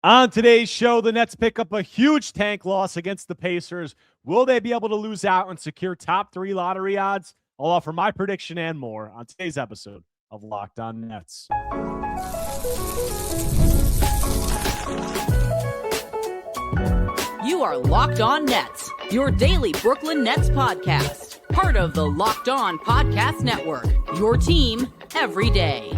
On today's show, the Nets pick up a huge tank loss against the Pacers. Will they be able to lose out and secure top 3 lottery odds? I'll offer my prediction and more on today's episode of Locked On Nets. You are Locked On Nets, your daily Brooklyn Nets podcast. Part of the Locked On Podcast Network, your team every day.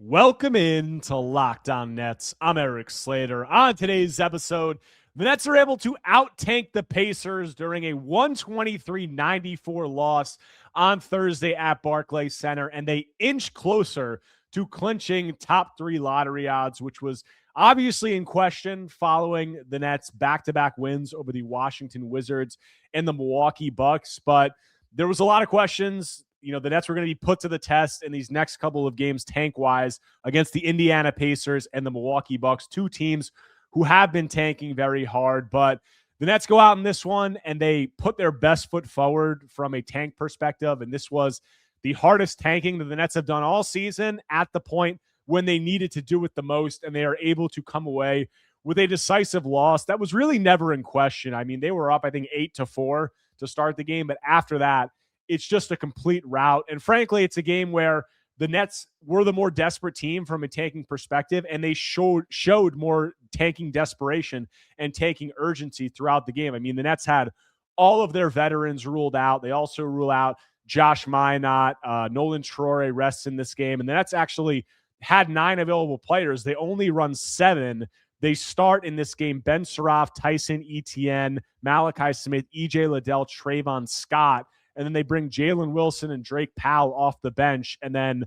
Welcome in to Locked On Nets. I'm Erik Slater. On today's episode, the Nets are able to out-tank the Pacers during a 123-94 loss on Thursday at Barclays Center, and they inch closer to clinching top 3 lottery odds, which was obviously in question following the Nets' back-to-back wins over the Washington Wizards and the Milwaukee Bucks. But there was a lot of questions. You know, the Nets were going to be put to the test in these next couple of games tank-wise against the Indiana Pacers and the Milwaukee Bucks, two teams who have been tanking very hard. But the Nets go out in this one, and they put their best foot forward from a tank perspective, and this was the hardest tanking that the Nets have done all season at the point when they needed to do it the most, and they are able to come away with a decisive loss that was really never in question. I mean, they were up, I think, 8-4 to start the game, but after that, it's just a complete rout. And frankly, it's a game where the Nets were the more desperate team from a tanking perspective, and they showed more tanking desperation and tanking urgency throughout the game. I mean, the Nets had all of their veterans ruled out. They also rule out Josh Minott, Nolan Traore rests in this game, and the Nets actually had 9 available players. They only run 7. They start in this game Ben Surratt, Tyson Etienne, Malachi Smith, EJ Liddell, Trayvon Scott, and then they bring Jalen Wilson and Drake Powell off the bench, and then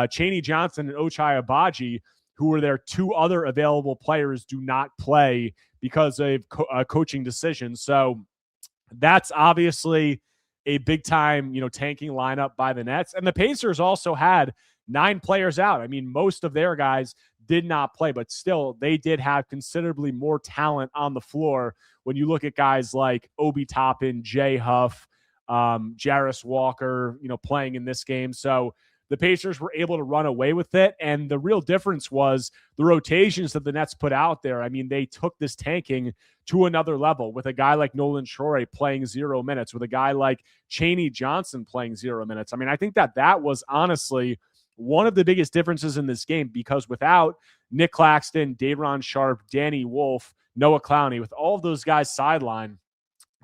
Chaney Johnson and Ochai Agbaji, who were their 2 other available players, do not play because of coaching decisions. So that's obviously a big-time, tanking lineup by the Nets. And the Pacers also had 9 players out. I mean, most of their guys did not play, but still, they did have considerably more talent on the floor when you look at guys like Obi Toppin, Jay Huff, Jarris Walker, playing in this game. So the Pacers were able to run away with it. And the real difference was the rotations that the Nets put out there. I mean, they took this tanking to another level with a guy like Nolan Traore playing 0 minutes, with a guy like Chaney Johnson playing 0 minutes. I mean, I think that was honestly one of the biggest differences in this game, because without Nick Claxton, Day'Ron Sharpe, Danny Wolf, Noah Clowney, with all of those guys sidelined,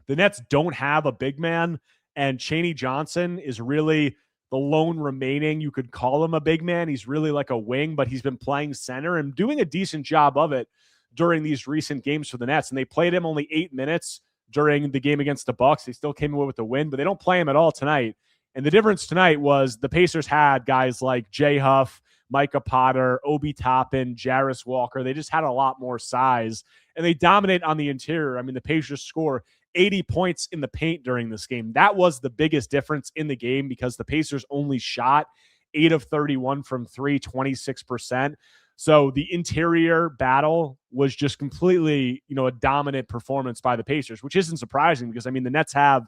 the Nets don't have a big man, and Chaney Johnson is really the lone remaining, you could call him a big man. He's really like a wing, but he's been playing center and doing a decent job of it during these recent games for the Nets. And they played him only 8 minutes during the game against the Bucks. They still came away with the win, but they don't play him at all tonight. And the difference tonight was the Pacers had guys like Jay Huff, Micah Potter, Obi Toppin, Jarris Walker. They just had a lot more size, and they dominate on the interior. I mean, the Pacers score 80 points in the paint during this game. That was the biggest difference in the game, because the Pacers only shot 8 of 31 from 3, 26%. So the interior battle was just completely, a dominant performance by the Pacers, which isn't surprising because, I mean, the Nets have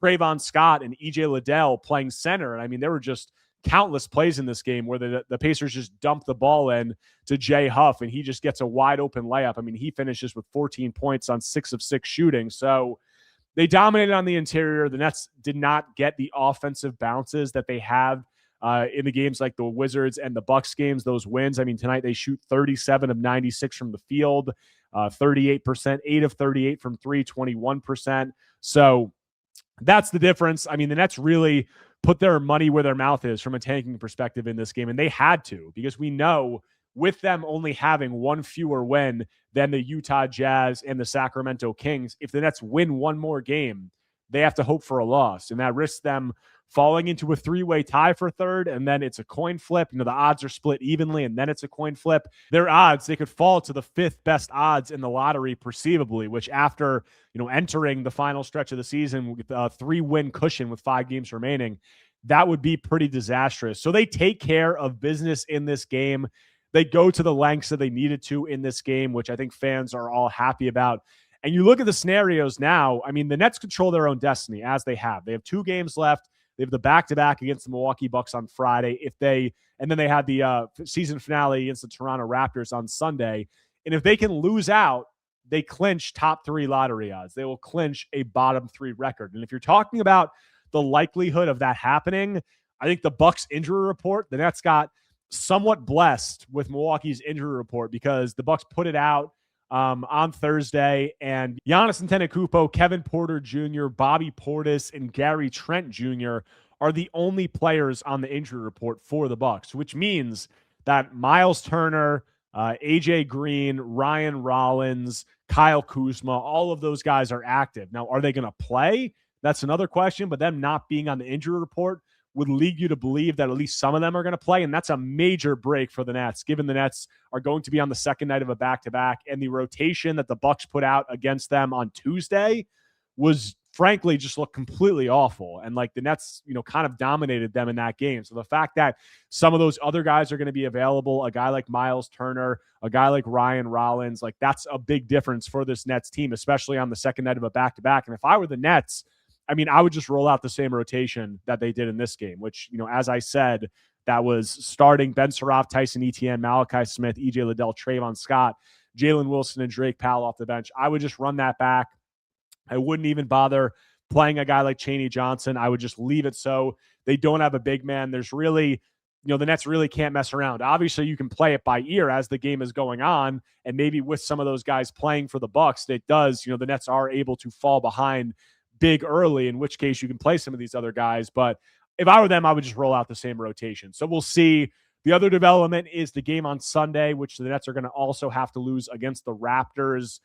Trayvon Scott and EJ Liddell playing center. And I mean, there were just countless plays in this game where the Pacers just dump the ball in to Jay Huff, and he just gets a wide open layup. I mean, he finishes with 14 points on 6 of 6 shooting. So they dominated on the interior. The Nets did not get the offensive bounces that they have in the games like the Wizards and the Bucks games, those wins. I mean, tonight they shoot 37 of 96 from the field, 38%, 8 of 38 from 3, 21%. So that's the difference. I mean, the Nets really put their money where their mouth is from a tanking perspective in this game, and they had to, because we know with them only having 1 fewer win than the Utah Jazz and the Sacramento Kings, if the Nets win 1 more game, they have to hope for a loss, and that risks them falling into a 3-way tie for third, and then it's a coin flip. The odds are split evenly, and then it's a coin flip. Their odds, they could fall to the 5th best odds in the lottery perceivably, which after, entering the final stretch of the season with a 3-win cushion with 5 games remaining, that would be pretty disastrous. So they take care of business in this game. They go to the lengths that they needed to in this game, which I think fans are all happy about. And you look at the scenarios now, I mean, the Nets control their own destiny, as they have. They have 2 games left They have the back-to-back against the Milwaukee Bucks on Friday. And then they had the season finale against the Toronto Raptors on Sunday. And if they can lose out, they clinch top 3 lottery odds. They will clinch a bottom 3 record. And if you're talking about the likelihood of that happening, I think the Bucks injury report, the Nets got somewhat blessed with Milwaukee's injury report because the Bucks put it out on Thursday, and Giannis Antetokounmpo, Kevin Porter Jr., Bobby Portis, and Gary Trent Jr. are the only players on the injury report for the Bucks, which means that Miles Turner, AJ Green, Ryan Rollins, Kyle Kuzma, all of those guys are active. Now, are they going to play? That's another question, but them not being on the injury report would lead you to believe that at least some of them are going to play, and that's a major break for the Nets, given the Nets are going to be on the second night of a back-to-back, and the rotation that the Bucks put out against them on Tuesday was frankly just looked completely awful, and like the Nets, kind of dominated them in that game. So the fact that some of those other guys are going to be available, a guy like Miles Turner, a guy like Ryan Rollins, like that's a big difference for this Nets team, especially on the second night of a back-to-back. And if I were the Nets, I would just roll out the same rotation that they did in this game, which, as I said, that was starting Ben Surratt, Tyson Etienne, Malachi Smith, EJ Liddell, Trayvon Scott, Jalen Wilson, and Drake Powell off the bench. I would just run that back. I wouldn't even bother playing a guy like Chaney Johnson. I would just leave it so they don't have a big man. There's really, the Nets really can't mess around. Obviously, you can play it by ear as the game is going on, and maybe with some of those guys playing for the Bucks, it does, the Nets are able to fall behind big early, in which case you can play some of these other guys. But if I were them, I would just roll out the same rotation. So we'll see. The other development is the game on Sunday, which the Nets are going to also have to lose against the Raptors.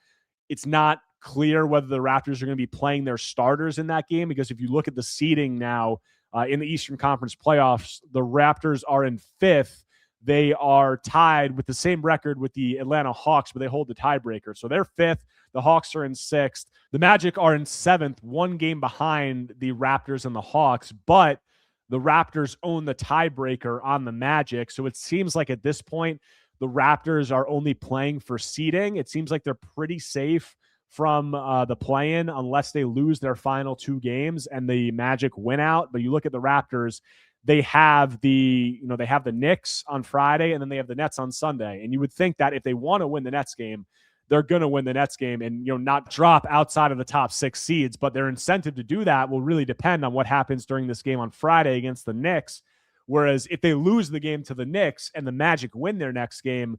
It's not clear whether the Raptors are going to be playing their starters in that game, because if you look at the seeding now in the Eastern Conference playoffs, the Raptors are in 5th. They are tied with the same record with the Atlanta Hawks, but they hold the tiebreaker. So they're 5th. The Hawks are in 6th. The Magic are in 7th, 1 game behind the Raptors and the Hawks, but the Raptors own the tiebreaker on the Magic. So it seems like at this point, the Raptors are only playing for seeding. It seems like they're pretty safe from the play-in unless they lose their final 2 games and the Magic win out. But you look at the Raptors, they have the Knicks on Friday, and then they have the Nets on Sunday. And you would think that if they want to win the Nets game, they're going to win the Nets game and not drop outside of the top 6 seeds. But their incentive to do that will really depend on what happens during this game on Friday against the Knicks. Whereas if they lose the game to the Knicks and the Magic win their next game,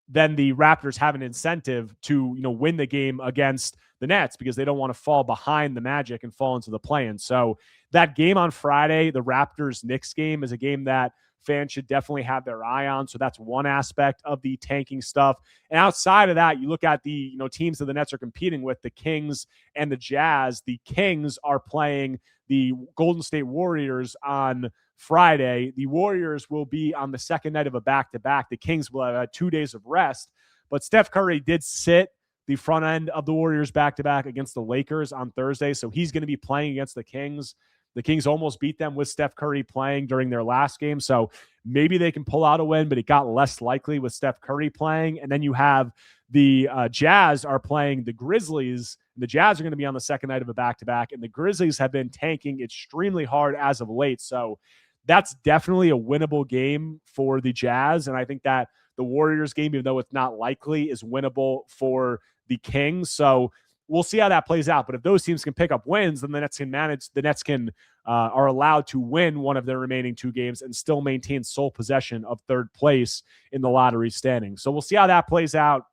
then the Raptors have an incentive to win the game against the Nets, because they don't want to fall behind the Magic and fall into the play-in. So that game on Friday, the Raptors-Knicks game, is a game that fans should definitely have their eye on. So that's one aspect of the tanking stuff. And outside of that, you look at the teams that the Nets are competing with, the Kings and the Jazz. The Kings are playing the Golden State Warriors on Friday. The Warriors will be on the second night of a back-to-back. The Kings will have 2 days of rest. But Steph Curry did sit the front end of the Warriors back-to-back against the Lakers on Thursday, so he's going to be playing against the Kings. The Kings almost beat them with Steph Curry playing during their last game, so maybe they can pull out a win, but it got less likely with Steph Curry playing. And then you have the Jazz are playing the Grizzlies. The Jazz are going to be on the second night of a back-to-back, and the Grizzlies have been tanking extremely hard as of late, so that's definitely a winnable game for the Jazz. And I think that the Warriors game, even though it's not likely, is winnable for the Kings. So we'll see how that plays out. But if those teams can pick up wins, then the Nets can manage. The Nets are allowed to win one of their remaining 2 games and still maintain sole possession of third place in the lottery standings. So we'll see how that plays out.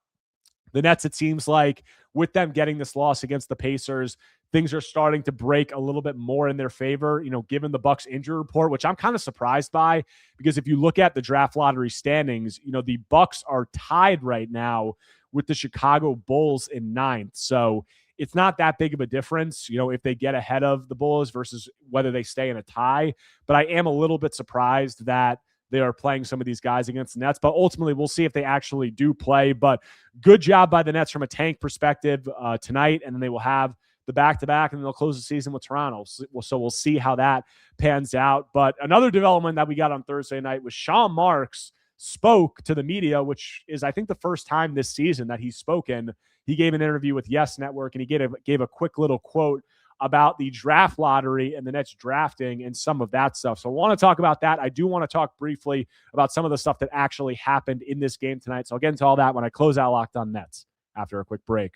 The Nets, it seems like, with them getting this loss against the Pacers, things are starting to break a little bit more in their favor, given the Bucks injury report, which I'm kind of surprised by, because if you look at the draft lottery standings, the Bucks are tied right now with the Chicago Bulls in 9th. So it's not that big of a difference, if they get ahead of the Bulls versus whether they stay in a tie. But I am a little bit surprised that they are playing some of these guys against the Nets, but ultimately we'll see if they actually do play. But good job by the Nets from a tank perspective tonight, and then they will have the back-to-back, and they'll close the season with Toronto. So we'll see how that pans out. But another development that we got on Thursday night was Sean Marks spoke to the media, which is, I think, the first time this season that he's spoken. He gave an interview with Yes Network, and he gave a quick little quote about the draft lottery and the Nets drafting and some of that stuff. So I want to talk about that. I do want to talk briefly about some of the stuff that actually happened in this game tonight. So I'll get into all that when I close out Locked On Nets after a quick break.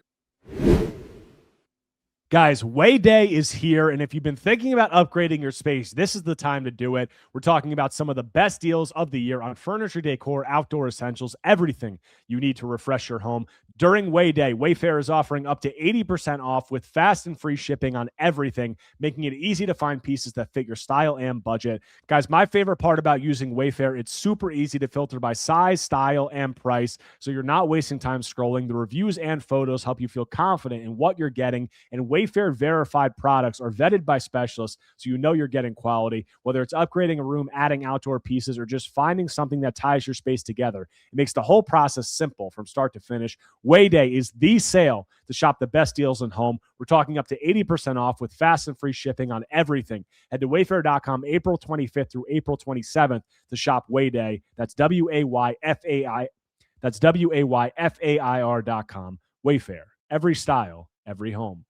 Guys, Way Day is here, and if you've been thinking about upgrading your space, this is the time to do it. We're talking about some of the best deals of the year on furniture, decor, outdoor essentials, everything you need to refresh your home. During Way Day, Wayfair is offering up to 80% off with fast and free shipping on everything, making it easy to find pieces that fit your style and budget. Guys, my favorite part about using Wayfair, it's super easy to filter by size, style, and price, so you're not wasting time scrolling. The reviews and photos help you feel confident in what you're getting, and Wayfair verified products are vetted by specialists, so you know you're getting quality. Whether it's upgrading a room, adding outdoor pieces, or just finding something that ties your space together, it makes the whole process simple from start to finish. Way Day is the sale to shop the best deals in home. We're talking up to 80% off with fast and free shipping on everything. Head to wayfair.com April 25th through April 27th to shop Way Day. That's WAYFAI. That's WAYFAIR.com. Wayfair. Every style, every home.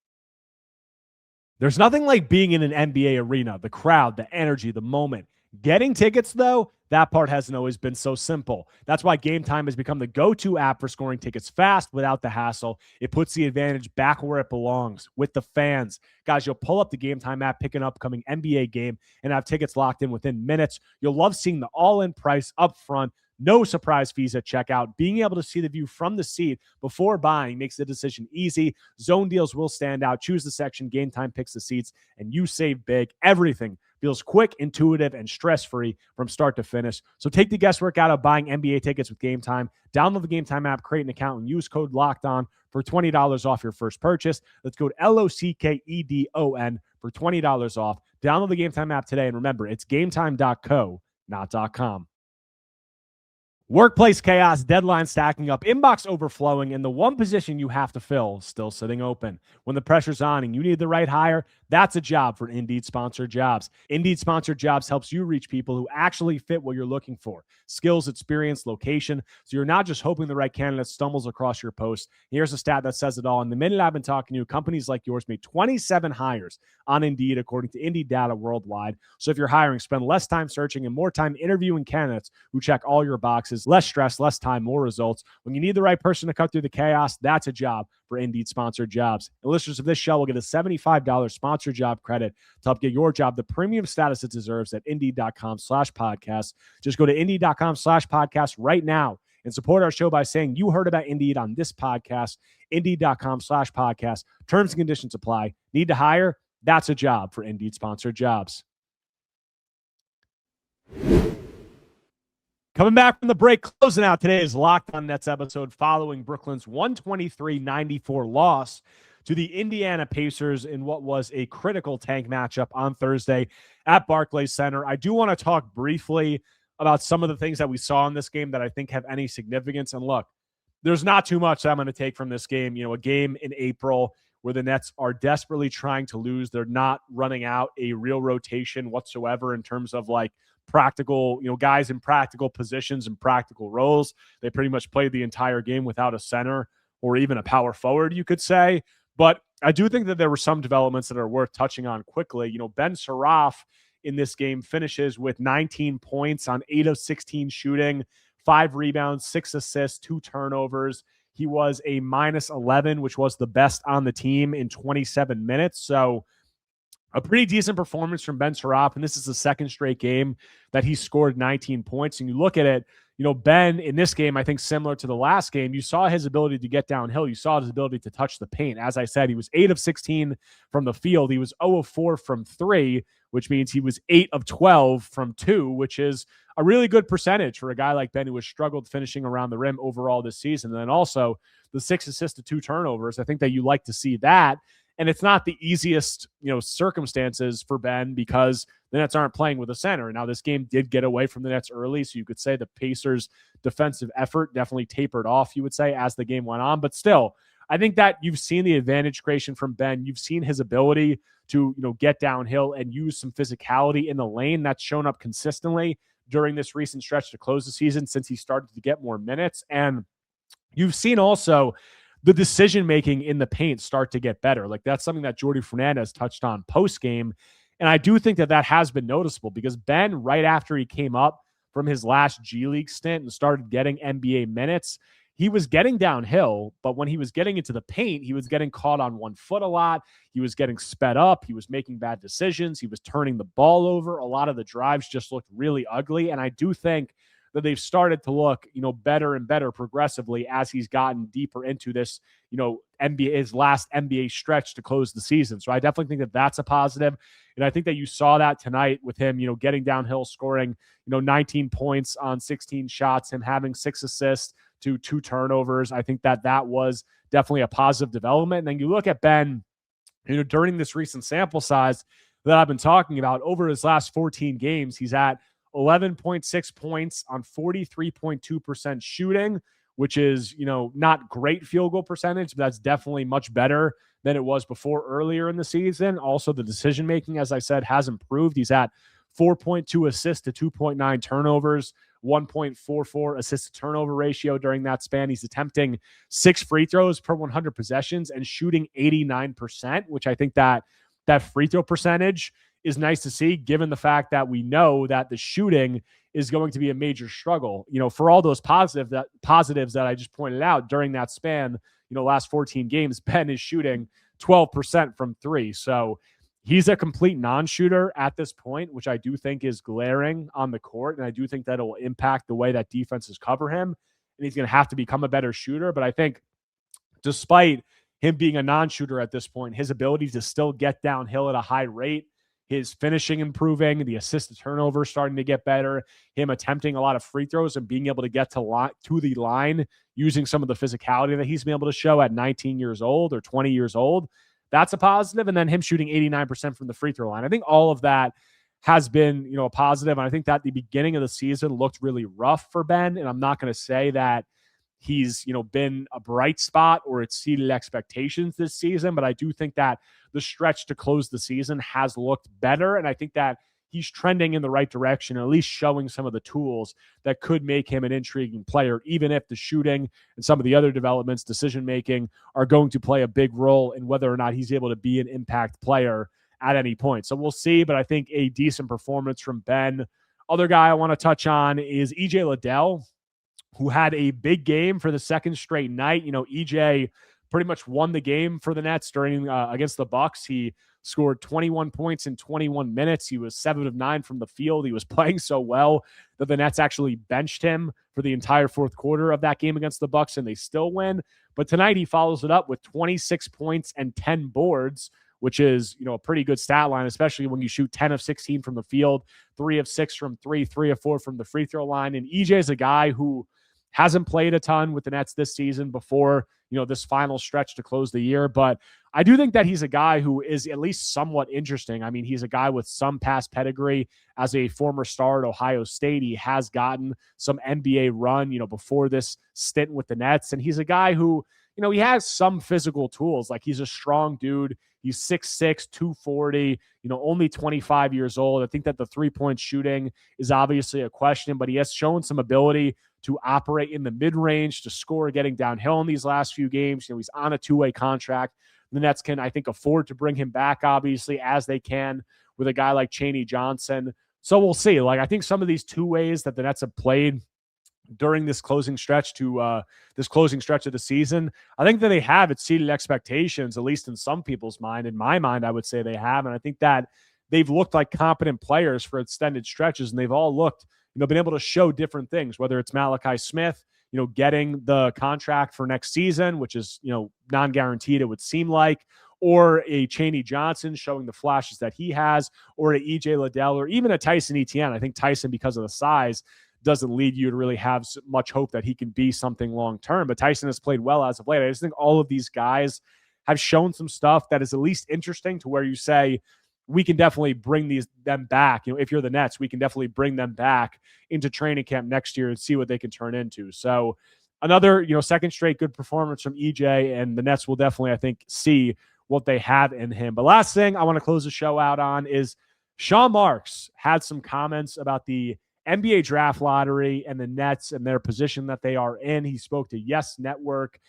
There's nothing like being in an NBA arena, the crowd, the energy, the moment. Getting tickets, though, that part hasn't always been so simple. That's why Game Time has become the go-to app for scoring tickets fast without the hassle. It puts the advantage back where it belongs, with the fans. Guys, you'll pull up the Game Time app, pick an upcoming NBA game, and have tickets locked in within minutes. You'll love seeing the all-in price up front. No surprise fees at checkout. Being able to see the view from the seat before buying makes the decision easy. Zone deals will stand out. Choose the section. Game Time picks the seats, and you save big. Everything feels quick, intuitive, and stress-free from start to finish. So take the guesswork out of buying NBA tickets with Game Time. Download the Game Time app, create an account, and use code LOCKEDON for $20 off your first purchase. Let's go to LOCKEDON for $20 off. Download the Game Time app today, and remember, it's gametime.co, not .com. Workplace chaos, deadline stacking up, inbox overflowing, and the one position you have to fill still sitting open. When the pressure's on and you need the right hire, that's a job for Indeed Sponsored Jobs. Indeed Sponsored Jobs helps you reach people who actually fit what you're looking for. Skills, experience, location. So you're not just hoping the right candidate stumbles across your post. Here's a stat that says it all. In the minute I've been talking to you, companies like yours made 27 hires on Indeed, according to Indeed data worldwide. So if you're hiring, spend less time searching and more time interviewing candidates who check all your boxes. Less stress, less time, more results. When you need the right person to cut through the chaos, that's a job for Indeed Sponsored Jobs. And listeners of this show will get a $75 sponsored job credit to help get your job the premium status it deserves at Indeed.com/podcast. Just go to Indeed.com/podcast right now and support our show by saying you heard about Indeed on this podcast. Indeed.com/podcast. Terms and conditions apply. Need to hire? That's a job for Indeed Sponsored Jobs. Coming back from the break, closing out today's Locked On Nets episode following Brooklyn's 123-94 loss to the Indiana Pacers in what was a critical tank matchup on Thursday at Barclays Center. I do want to talk briefly about some of the things that we saw in this game that I think have any significance. And look, there's not too much that I'm going to take from this game. You know, a game in April where the Nets are desperately trying to lose. They're not running out a real rotation whatsoever in terms of like practical, you know, guys in practical positions and practical roles. They pretty much played the entire game without a center or even a power forward, you could say. But I do think that there were some developments that are worth touching on quickly. You know, Ben Saraf in this game finishes with 19 points on 8 of 16 shooting, 5 rebounds, 6 assists, 2 turnovers. He was a minus 11, which was the best on the team in 27 minutes. So a pretty decent performance from Ben Saraf, and this is the second straight game that he scored 19 points. And you look at it, you know, Ben in this game, I think similar to the last game, you saw his ability to get downhill. You saw his ability to touch the paint. As I said, he was 8 of 16 from the field. He was 0 of 4 from 3, which means he was 8 of 12 from 2, which is a really good percentage for a guy like Ben who has struggled finishing around the rim overall this season. And then also the 6 assists to 2 turnovers. I think that you like to see that. And it's not the easiest, you know, circumstances for Ben because the Nets aren't playing with a center. Now, this game did get away from the Nets early, so you could say the Pacers' defensive effort definitely tapered off, you would say, as the game went on. But still, I think that you've seen the advantage creation from Ben. You've seen his ability to, you know, get downhill and use some physicality in the lane. That's shown up consistently during this recent stretch to close the season since he started to get more minutes. And you've seen also the decision-making in the paint start to get better. Like that's something that Jordi Fernandez touched on post-game. And I do think that that has been noticeable because Ben, right after he came up from his last G League stint and started getting NBA minutes, he was getting downhill, but when he was getting into the paint, he was getting caught on one foot a lot. He was getting sped up. He was making bad decisions. He was turning the ball over. A lot of the drives just looked really ugly. And I do think that they've started to look, better and better progressively as he's gotten deeper into this, his last NBA stretch to close the season. So I definitely think that that's a positive. And I think that you saw that tonight with him, getting downhill, scoring, 19 points on 16 shots, him having 6 assists to 2 turnovers. I think that that was definitely a positive development. And then you look at Ben, during this recent sample size that I've been talking about, over his last 14 games, he's at 11.6 points on 43.2% shooting, which is, not great field goal percentage, but that's definitely much better than it was before earlier in the season. Also, the decision-making, as I said, has improved. He's at 4.2 assists to 2.9 turnovers, 1.44 assist to turnover ratio during that span. He's attempting 6 free throws per 100 possessions and shooting 89%, which I think that free throw percentage is nice to see, given the fact that we know that the shooting is going to be a major struggle. For all those positives that I just pointed out during that span, last 14 games, Ben is shooting 12% from 3. So he's a complete non-shooter at this point, which I do think is glaring on the court. And I do think that it will impact the way that defenses cover him. And he's going to have to become a better shooter. But I think despite him being a non-shooter at this point, his ability to still get downhill at a high rate, his finishing improving, the assist to turnover starting to get better, him attempting a lot of free throws and being able to get to the line using some of the physicality that he's been able to show at 19 years old or 20 years old, that's a positive. And then him shooting 89% from the free throw line. I think all of that has been, a positive. And I think that the beginning of the season looked really rough for Ben. And I'm not going to say that he's, been a bright spot or exceeded expectations this season, but I do think that the stretch to close the season has looked better. And I think that he's trending in the right direction, or at least showing some of the tools that could make him an intriguing player, even if the shooting and some of the other developments, decision-making, are going to play a big role in whether or not he's able to be an impact player at any point. So we'll see, but I think a decent performance from Ben. Other guy I want to touch on is EJ Liddell, who had a big game for the second straight night. EJ pretty much won the game for the Nets during against the Bucks. He scored 21 points in 21 minutes. He was 7 of 9 from the field. He was playing so well that the Nets actually benched him for the entire fourth quarter of that game against the Bucks, and they still win. But tonight he follows it up with 26 points and 10 boards, which is, a pretty good stat line, especially when you shoot 10 of 16 from the field, 3 of 6 from 3, 3 of 4 from the free throw line. And EJ is a guy who hasn't played a ton with the Nets this season before, this final stretch to close the year. But I do think that he's a guy who is at least somewhat interesting. I mean, he's a guy with some past pedigree as a former star at Ohio State. He has gotten some NBA run, before this stint with the Nets. And he's a guy who, he has some physical tools. Like, he's a strong dude. He's 6'6", 240, only 25 years old. I think that the three-point shooting is obviously a question, but he has shown some ability to operate in the mid-range, to score getting downhill in these last few games. He's on a 2-way contract. The Nets can, I think, afford to bring him back, obviously, as they can with a guy like Chaney Johnson. So we'll see. I think some of these 2 ways that the Nets have played during this closing stretch of the season, I think that they have exceeded expectations, at least in some people's mind. In my mind, I would say they have. And I think that they've looked like competent players for extended stretches, and they've all looked, been able to show different things, whether it's Malachi Smith, getting the contract for next season, which is, non-guaranteed, it would seem like, or a Chaney Johnson showing the flashes that he has, or a EJ Liddell, or even a Tyson Etienne. I think Tyson, because of the size, doesn't lead you to really have much hope that he can be something long-term. But Tyson has played well as of late. I just think all of these guys have shown some stuff that is at least interesting, to where you say, we can definitely bring them back. If you're the Nets, we can definitely bring them back into training camp next year and see what they can turn into. So another, second straight good performance from EJ, and the Nets will definitely, I think, see what they have in him. But last thing I want to close the show out on is Sean Marks had some comments about the NBA draft lottery and the Nets and their position that they are in. He spoke to Yes Network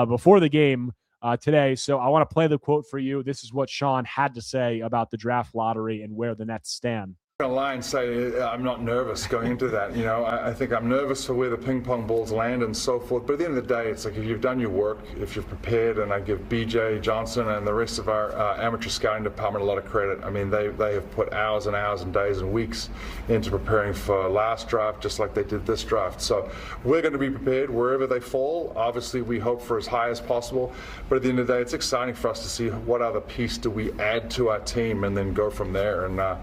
before the game today. So I want to play the quote for you. This is what Sean had to say about the draft lottery and where the Nets stand. I'm going to lie and say I'm not nervous going into that. I think I'm nervous for where the ping pong balls land and so forth. But at the end of the day, it's like if you've done your work, if you've prepared, and I give BJ Johnson and the rest of our amateur scouting department a lot of credit. I mean, they have put hours and hours and days and weeks into preparing for last draft, just like they did this draft. So we're going to be prepared wherever they fall. Obviously, we hope for as high as possible. But at the end of the day, it's exciting for us to see what other piece do we add to our team and then go from there. And I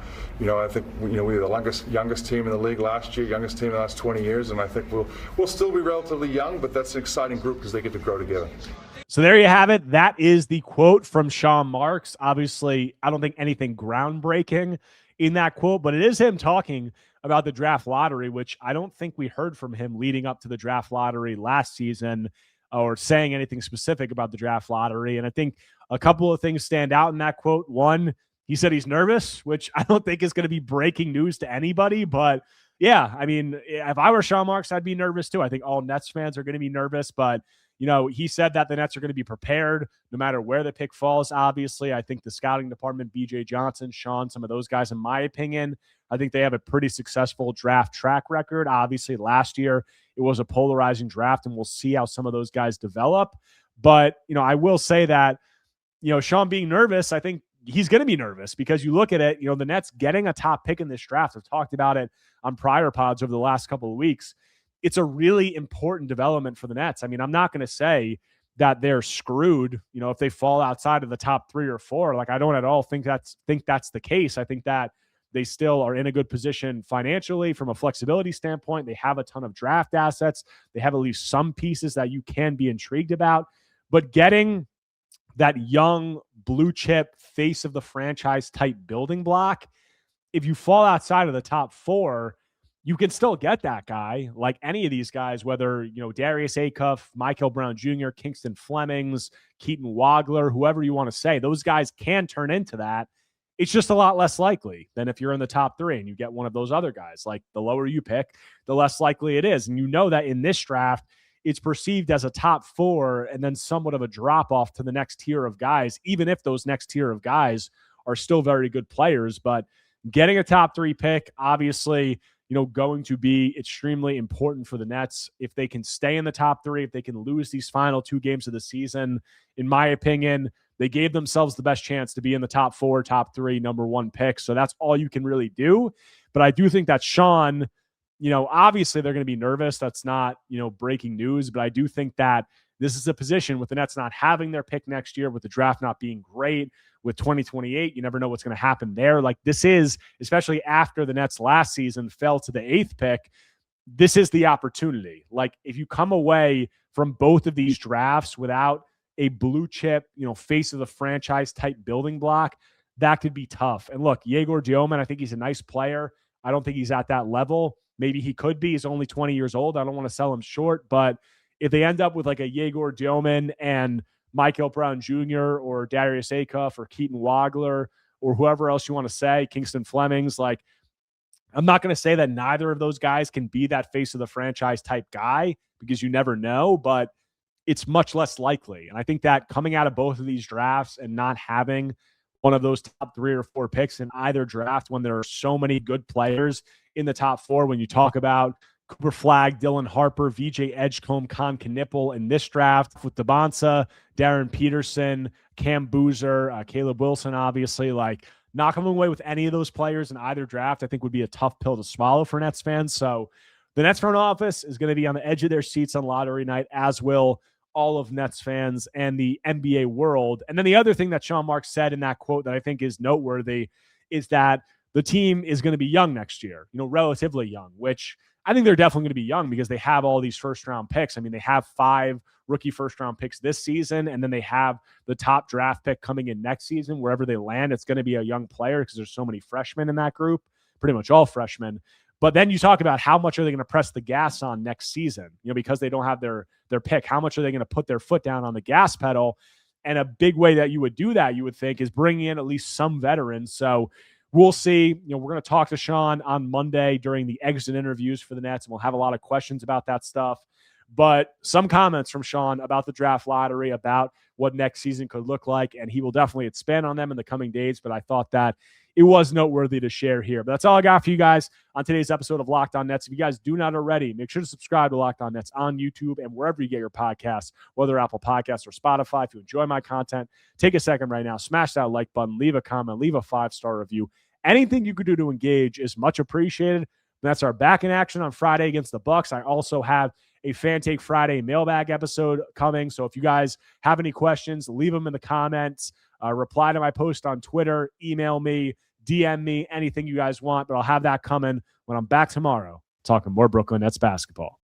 think we were the youngest team in the league last year, youngest team in the last 20 years, and I think we'll still be relatively young, but that's an exciting group because they get to grow together. So there you have it. That is the quote from Sean Marks. Obviously, I don't think anything groundbreaking in that quote, but it is him talking about the draft lottery, which I don't think we heard from him leading up to the draft lottery last season or saying anything specific about the draft lottery. And I think a couple of things stand out in that quote. One, he said he's nervous, which I don't think is going to be breaking news to anybody. But yeah, I mean, if I were Sean Marks, I'd be nervous too. I think all Nets fans are going to be nervous. But, he said that the Nets are going to be prepared no matter where the pick falls. Obviously, I think the scouting department, BJ Johnson, Sean, some of those guys, in my opinion, I think they have a pretty successful draft track record. Obviously, last year it was a polarizing draft, and we'll see how some of those guys develop. But, I will say that, Sean being nervous, I think he's going to be nervous because you look at it, the Nets getting a top pick in this draft. I've talked about it on prior pods over the last couple of weeks. It's a really important development for the Nets. I mean, I'm not going to say that they're screwed, if they fall outside of the top 3 or 4. Like, I don't at all think that's the case. I think that they still are in a good position financially from a flexibility standpoint. They have a ton of draft assets. They have at least some pieces that you can be intrigued about. But getting that young blue chip face of the franchise type building block, if you fall outside of the top 4, you can still get that guy, like any of these guys, whether, Darius Acuff, Michael Brown Jr., Kingston Flemings, Keaton Wagler, whoever you want to say, those guys can turn into that. It's just a lot less likely than if you're in the top 3 and you get one of those other guys. Like, the lower you pick, the less likely it is. And that in this draft, it's perceived as a top 4 and then somewhat of a drop off to the next tier of guys, even if those next tier of guys are still very good players. But getting a top 3 pick, obviously, going to be extremely important for the Nets. If they can stay in the top 3, if they can lose these final 2 games of the season, in my opinion, they gave themselves the best chance to be in the top 4, top 3, number 1 pick. So that's all you can really do. But I do think that Sean, obviously they're going to be nervous. That's not, breaking news. But I do think that this is a position with the Nets not having their pick next year, with the draft not being great, with 2028, you never know what's going to happen there. Like, this is, especially after the Nets last season fell to the 8th pick, this is the opportunity. Like, if you come away from both of these drafts without a blue chip, face of the franchise type building block, that could be tough. And look, Yegor Dioman, I think he's a nice player. I don't think he's at that level. Maybe he could be. He's only 20 years old. I don't want to sell him short, but if they end up with like a Yegor Dioman and Michael Brown Jr. or Darius Acuff or Keaton Wagler or whoever else you want to say, Kingston Flemings, like, I'm not going to say that neither of those guys can be that face of the franchise type guy, because you never know, but it's much less likely. And I think that coming out of both of these drafts and not having one of those top 3 or 4 picks in either draft, when there are so many good players in the top 4, when you talk about Cooper Flagg, Dylan Harper, VJ Edgecombe, Con Knipple in this draft, with Dabansa, Darren Peterson, Cam Boozer, Caleb Wilson, obviously, like, not coming away with any of those players in either draft, I think would be a tough pill to swallow for Nets fans. So the Nets front office is going to be on the edge of their seats on lottery night, as will all of Nets fans and the NBA world. And then the other thing that Sean Marks said in that quote that I think is noteworthy is that the team is going to be young next year, relatively young, which I think they're definitely going to be young because they have all these first-round picks. I mean, they have 5 rookie first-round picks this season, and then they have the top draft pick coming in next season. Wherever they land, it's going to be a young player because there's so many freshmen in that group, pretty much all freshmen. But then you talk about how much are they going to press the gas on next season, because they don't have their pick. How much are they going to put their foot down on the gas pedal? And a big way that you would do that, you would think, is bringing in at least some veterans. So we'll see. We're going to talk to Sean on Monday during the exit interviews for the Nets, and we'll have a lot of questions about that stuff. But some comments from Sean about the draft lottery, about what next season could look like, and he will definitely expand on them in the coming days. But I thought that it was noteworthy to share here. But that's all I got for you guys on today's episode of Locked On Nets. If you guys do not already, make sure to subscribe to Locked On Nets on YouTube and wherever you get your podcasts, whether Apple Podcasts or Spotify. If you enjoy my content, take a second right now, smash that like button, leave a comment, leave a 5-star review. Anything you could do to engage is much appreciated. That's our back in action on Friday against the Bucks. I also have a Fan Take Friday mailbag episode coming. So if you guys have any questions, leave them in the comments. Reply to my post on Twitter, email me, DM me, anything you guys want. But I'll have that coming when I'm back tomorrow talking more Brooklyn Nets basketball.